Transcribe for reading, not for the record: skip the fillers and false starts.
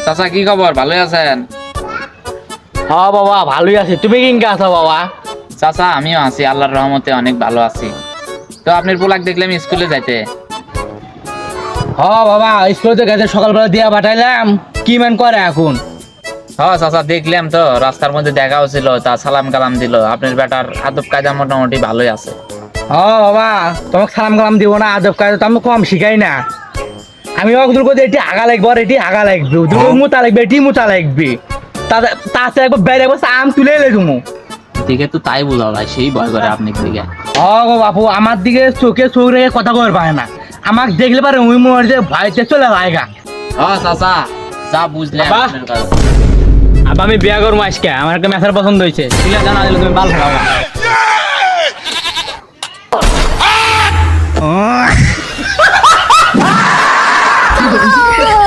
চাচা কি খবর, ভালোই আছেন? হ্যাঁ বাবা ভালোই আছি, তুমি কিংকা আছো বাবা? চাচা আমিও আছি, আল্লাহর রহমতে অনেক ভালো আছি। তো আপনার পোলাক দেখলাম স্কুলে যাইতে। হ্যাঁ বাবা স্কুলে তো গেছে, সকালবেলা দিয়া পাঠাইলাম, কি মান করে এখন? হ্যাঁ চাচা দেখলাম তো, রাস্তার মধ্যে দেখা হচ্ছিল, তা সালাম কালাম দিল। আপনার বেটার আদব কায়দা মোটামুটি ভালোই আছে। হ্যাঁ বাবা তোমাকে সালাম কালাম দিব না, আদব কায়দা তো আমি কম শিখাই না। আমি অগদুর করে এটি আগা লাগবে আর এটি আগা লাগবে, দুটো মোটা লাগবে এটি মোটা লাগবে, তাতে একবার বেড়ে একবার আম তুলে এলে তুমি। দিকে তো তাই বোঝা ভাই, সেই ভয় করে আপনার দিকে। হ্যাঁ গো বাপু, আমার দিকে চোখে চোখ রেখে কথা কর পায় না, আমাকে দেখলে পারে ওই মনে যে ভয়তে চলে যায়গা। হ্যাঁ চাচা যা বুঝলেন বাবা। আপনার কথা। আবার আমি বিয়া করবো আজকে, আমার একটা মেসার পছন্দ হয়েছে, ঠিক আছে জানা দিলে তুমি বাল খাওয়া।